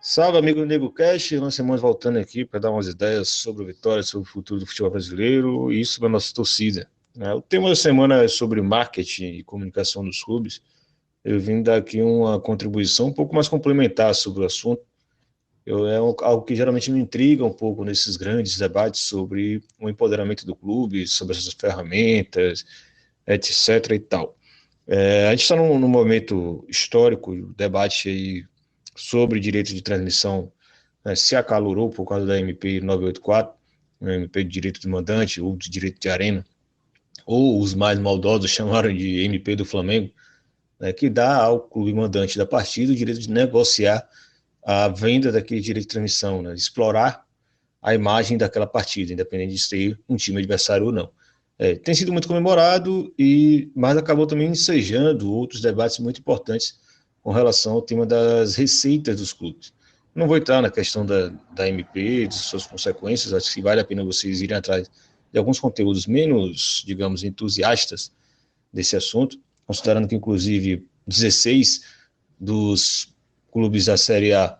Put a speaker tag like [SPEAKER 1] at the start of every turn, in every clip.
[SPEAKER 1] Salve, amigo Nego Cash, nós estamos voltando aqui para dar umas ideias sobre o Vitória, sobre o futuro do futebol brasileiro e sobre a nossa torcida, né? O tema da semana é sobre marketing e comunicação dos clubes. Eu vim dar aqui uma contribuição um pouco mais complementar sobre o assunto. Algo que geralmente me intriga um pouco nesses grandes debates sobre o empoderamento do clube, sobre essas ferramentas, etc. e tal. A gente está num momento histórico, o debate aí sobre direitos de transmissão, né, se acalorou por causa da MP 984, né, MP de direito de mandante ou de direito de arena, ou os mais maldosos chamaram de MP do Flamengo, né, que dá ao clube mandante da partida o direito de negociar a venda daquele direito de transmissão, né, de explorar a imagem daquela partida, independente de ser um time adversário ou não. Tem sido muito comemorado, mas acabou também ensejando outros debates muito importantes com relação ao tema das receitas dos clubes. Não vou entrar na questão da MP, de suas consequências, acho que vale a pena vocês irem atrás de alguns conteúdos menos, digamos, entusiastas desse assunto, considerando que, inclusive, 16 dos clubes da Série A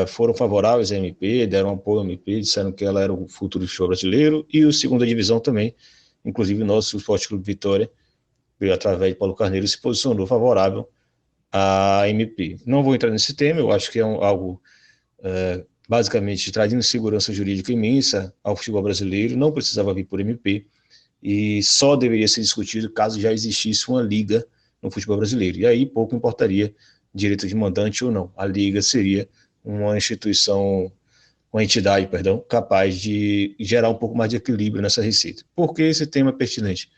[SPEAKER 1] foram favoráveis à MP, deram apoio à MP, disseram que ela era o futuro do futebol brasileiro, e o segunda divisão também, inclusive o nosso Esporte Clube Vitória, através de Paulo Carneiro, se posicionou favorável à MP. Não vou entrar nesse tema, eu acho que é algo basicamente trazendo segurança jurídica imensa ao futebol brasileiro, não precisava vir por MP, e só deveria ser discutido caso já existisse uma liga no futebol brasileiro. E aí pouco importaria direito de mandante ou não. A liga seria uma instituição, uma entidade, perdão, capaz de gerar um pouco mais de equilíbrio nessa receita. Por que esse tema é pertinente?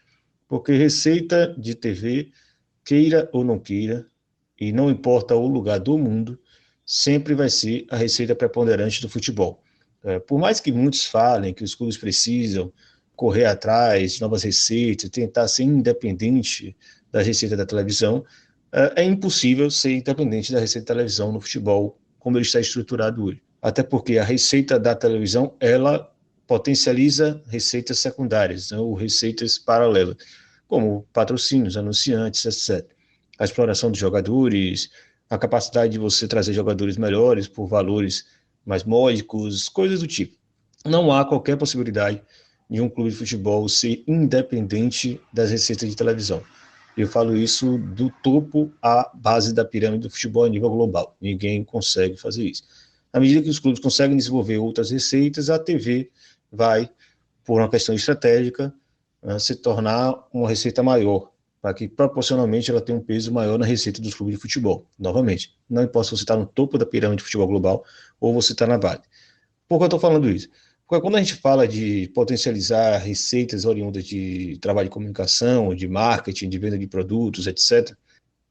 [SPEAKER 1] Porque receita de TV, queira ou não queira, e não importa o lugar do mundo, sempre vai ser a receita preponderante do futebol. Por mais que muitos falem que os clubes precisam correr atrás de novas receitas, tentar ser independente da receita da televisão, é impossível ser independente da receita da televisão no futebol, como ele está estruturado hoje. Até porque a receita da televisão, ela potencializa receitas secundárias, né, ou receitas paralelas, como patrocínios, anunciantes, etc. A exploração dos jogadores, a capacidade de você trazer jogadores melhores por valores mais módicos, coisas do tipo. Não há qualquer possibilidade de um clube de futebol ser independente das receitas de televisão. Eu falo isso do topo à base da pirâmide do futebol a nível global. Ninguém consegue fazer isso. À medida que os clubes conseguem desenvolver outras receitas, a TV vai, por uma questão estratégica, se tornar uma receita maior, para que proporcionalmente ela tenha um peso maior na receita dos clubes de futebol. Novamente, não importa se você está no topo da pirâmide do futebol global ou você está na base. Por que eu estou falando isso? Porque quando a gente fala de potencializar receitas oriundas de trabalho de comunicação, de marketing, de venda de produtos, etc.,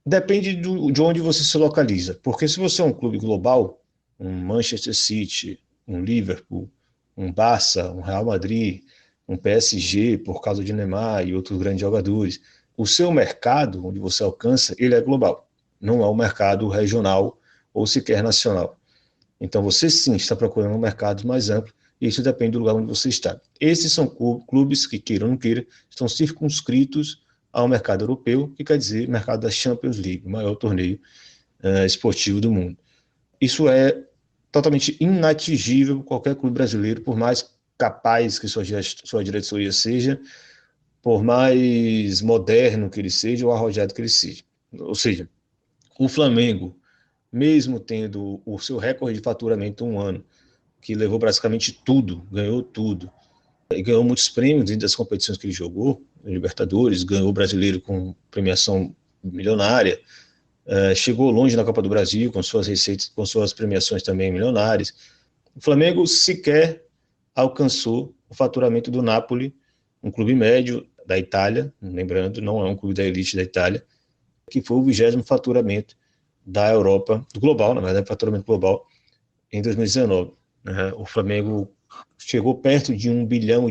[SPEAKER 1] depende de onde você se localiza. Porque se você é um clube global, um Manchester City, um Liverpool, um Barça, um Real Madrid, um PSG, por causa de Neymar e outros grandes jogadores, o seu mercado, onde você alcança, ele é global. Não é um mercado regional ou sequer nacional. Então, você sim está procurando um mercado mais amplo, e isso depende do lugar onde você está. Esses são clubes que, queira ou não queira, estão circunscritos ao mercado europeu, que quer dizer mercado da Champions League, o maior torneio esportivo do mundo. Isso é totalmente inatingível por qualquer clube brasileiro, por mais capaz que sua diretoria seja, por mais moderno que ele seja ou arrojado que ele seja. Ou seja, o Flamengo, mesmo tendo o seu recorde de faturamento um ano, que levou praticamente tudo, ganhou tudo, e ganhou muitos prêmios dentro das competições que ele jogou, Libertadores, ganhou o Brasileiro com premiação milionária, chegou longe na Copa do Brasil com suas receitas, com suas premiações também milionárias. O Flamengo sequer alcançou o faturamento do Napoli, um clube médio da Itália, lembrando, não é um clube da elite da Itália, que foi o 20º faturamento da Europa, do global, na verdade, faturamento global, em 2019. O Flamengo chegou perto de R$ 1 bilhão,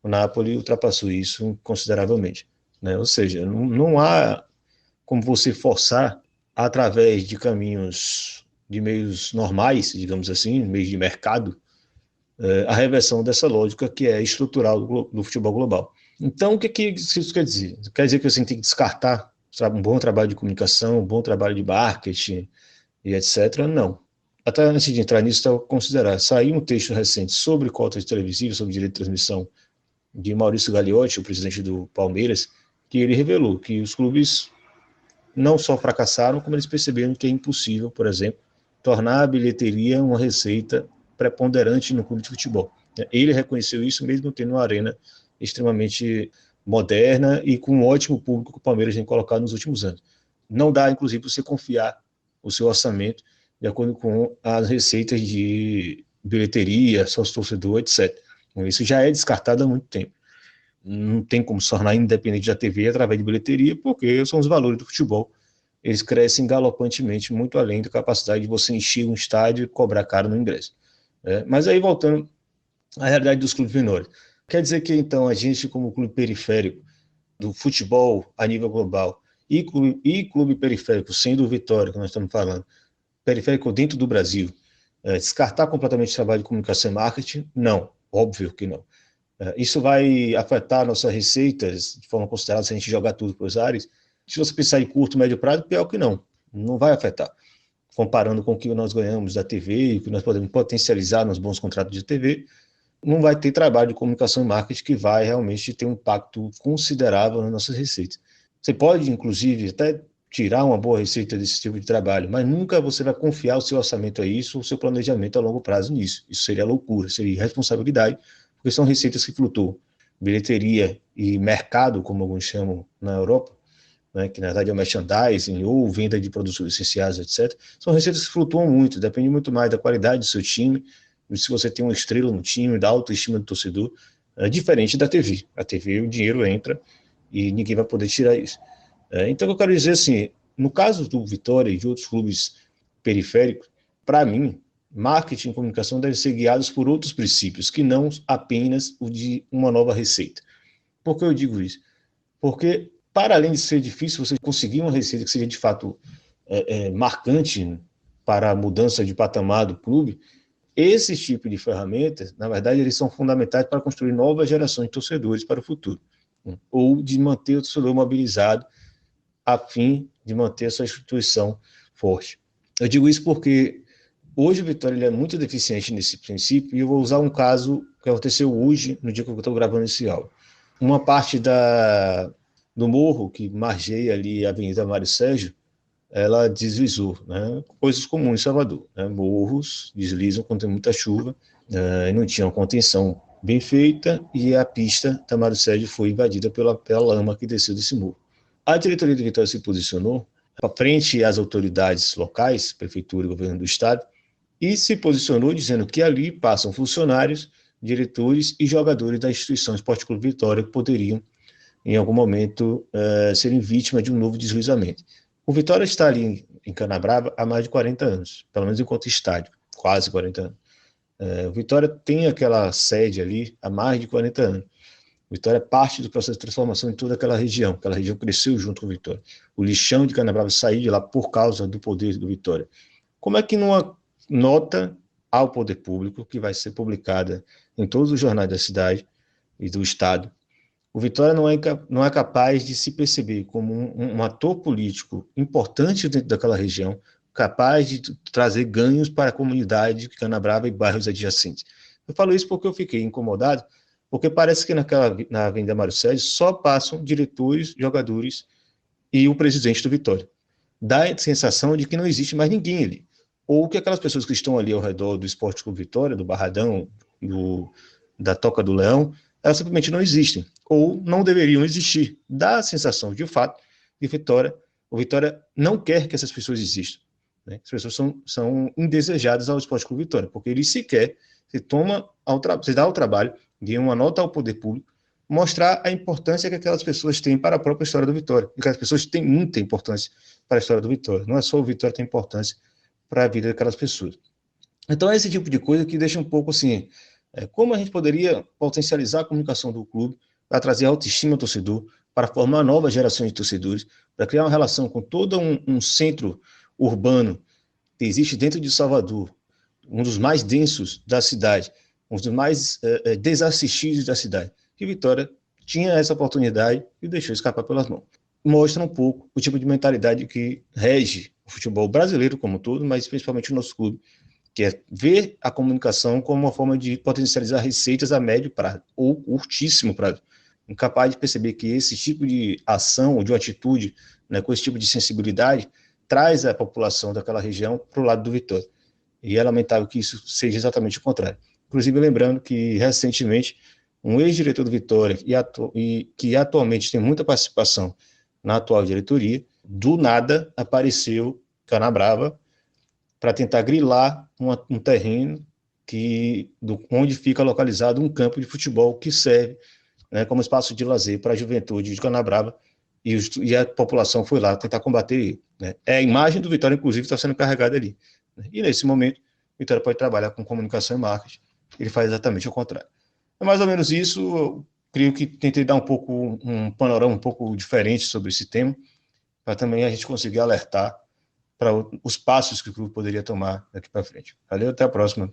[SPEAKER 1] o Napoli ultrapassou isso consideravelmente. Ou seja, não há como você forçar através de caminhos, de meios normais, digamos assim, meios de mercado, a reversão dessa lógica que é estrutural do futebol global. Então, o que isso quer dizer? Quer dizer que você tem que descartar um bom trabalho de comunicação, um bom trabalho de marketing, e etc., não. Até antes de entrar nisso, estava considerar. Saiu um texto recente sobre cotas televisivas, sobre direito de transmissão, de Maurício Gagliotti, o presidente do Palmeiras, que ele revelou que os clubes não só fracassaram, como eles perceberam que é impossível, por exemplo, tornar a bilheteria uma receita preponderante no clube de futebol. Ele reconheceu isso mesmo tendo uma arena extremamente moderna e com um ótimo público que o Palmeiras tem colocado nos últimos anos. Não dá, inclusive, você confiar o seu orçamento de acordo com as receitas de bilheteria, sócio-torcedor, etc. Isso já é descartado há muito tempo. Não tem como se tornar independente da TV através de bilheteria, porque são os valores do futebol. Eles crescem galopantemente, muito além da capacidade de você encher um estádio e cobrar caro no ingresso. Mas aí, voltando à realidade dos clubes menores. Quer dizer que, então, a gente, como clube periférico do futebol a nível global e clube periférico, sendo o Vitória, que nós estamos falando, periférico dentro do Brasil, descartar completamente o trabalho de comunicação e marketing? Não, óbvio que não. Isso vai afetar nossas receitas de forma considerável se a gente jogar tudo para os ares? Se você pensar em curto, médio prazo, pior que não. Não vai afetar. Comparando com o que nós ganhamos da TV e o que nós podemos potencializar nos bons contratos de TV, não vai ter trabalho de comunicação e marketing que vai realmente ter um impacto considerável nas nossas receitas. Você pode, inclusive, até tirar uma boa receita desse tipo de trabalho, mas nunca você vai confiar o seu orçamento a isso, o seu planejamento a longo prazo nisso. Isso seria loucura, seria irresponsabilidade, porque são receitas que flutuam. Bilheteria e mercado, como alguns chamam na Europa, né, que na verdade é o merchandising ou venda de produtos essenciais, etc., são receitas que flutuam muito, depende muito mais da qualidade do seu time, se você tem uma estrela no time, da autoestima do torcedor, diferente da TV. A TV, o dinheiro entra e ninguém vai poder tirar isso. Então, eu quero dizer assim, no caso do Vitória e de outros clubes periféricos, para mim, marketing e comunicação devem ser guiados por outros princípios, que não apenas o de uma nova receita. Por que eu digo isso? Porque, para além de ser difícil você conseguir uma receita que seja de fato marcante para a mudança de patamar do clube, esses tipos de ferramentas, na verdade, eles são fundamentais para construir novas gerações de torcedores para o futuro, ou de manter o torcedor mobilizado a fim de manter a sua instituição forte. Eu digo isso porque hoje o Vitória ele é muito deficiente nesse princípio, e eu vou usar um caso que aconteceu hoje, no dia que eu estou gravando esse áudio. Uma parte do morro que margeia ali a Avenida Mário Sérgio, ela deslizou, né? Coisas comuns em Salvador, né? Morros deslizam quando tem muita chuva, não tinha uma contenção bem feita, e a pista da Mário Sérgio foi invadida pela lama que desceu desse morro. A diretoria de Vitória se posicionou frente às autoridades locais, prefeitura e governo do estado, e se posicionou dizendo que ali passam funcionários, diretores e jogadores da instituição Esporte Clube Vitória que poderiam, em algum momento, serem vítimas de um novo deslizamento. O Vitória está ali em Canabrava há mais de 40 anos, pelo menos enquanto estádio, quase 40 anos. O Vitória tem aquela sede ali há mais de 40 anos. O Vitória é parte do processo de transformação em toda aquela região cresceu junto com o Vitória. O lixão de Canabrava saiu de lá por causa do poder do Vitória. Como é que numa nota ao poder público, que vai ser publicada em todos os jornais da cidade e do estado, o Vitória não é capaz de se perceber como um ator político importante dentro daquela região, capaz de trazer ganhos para a comunidade de Canabrava e bairros adjacentes? Eu falo isso porque eu fiquei incomodado, porque parece que na Avenida Mário Sérgio só passam diretores, jogadores e o presidente do Vitória. Dá a sensação de que não existe mais ninguém ali. Ou que aquelas pessoas que estão ali ao redor do Esporte Clube Vitória, do Barradão, da Toca do Leão, elas simplesmente não existem, ou não deveriam existir. Dá a sensação, de fato, que o Vitória não quer que essas pessoas existam, né? As pessoas são indesejadas ao Esporte Clube Vitória, porque ele sequer se dá ao trabalho de uma nota ao poder público, mostrar a importância que aquelas pessoas têm para a própria história do Vitória, e que as pessoas têm muita importância para a história do Vitória. Não é só o Vitória que tem importância para a vida daquelas pessoas. Então, é esse tipo de coisa que deixa um pouco assim, como a gente poderia potencializar a comunicação do clube para trazer autoestima ao torcedor, para formar novas gerações de torcedores, para criar uma relação com todo um centro urbano que existe dentro de Salvador, um dos mais densos da cidade, um dos mais desassistidos da cidade. E Vitória tinha essa oportunidade e deixou escapar pelas mãos. Mostra um pouco o tipo de mentalidade que rege o futebol brasileiro como um todo, mas principalmente o nosso clube, que é ver a comunicação como uma forma de potencializar receitas a médio prazo, ou curtíssimo prazo. Incapaz de perceber que esse tipo de ação, ou de atitude, né, com esse tipo de sensibilidade, traz a população daquela região para o lado do Vitória. E é lamentável que isso seja exatamente o contrário. Inclusive, lembrando que, recentemente, um ex-diretor do Vitória, e que atualmente tem muita participação na atual diretoria, do nada apareceu Canabrava para tentar grilar um terreno onde fica localizado um campo de futebol que serve, né, como espaço de lazer para a juventude de Canabrava, e a população foi lá tentar combater ele. Né? A imagem do Vitória, inclusive, está sendo carregada ali. Né? E nesse momento, o Vitória pode trabalhar com comunicação e marketing. Ele faz exatamente o contrário. É mais ou menos isso. Eu creio que tentei dar um panorama um pouco diferente sobre esse tema, para também a gente conseguir alertar para os passos que o clube poderia tomar daqui para frente. Valeu, até a próxima.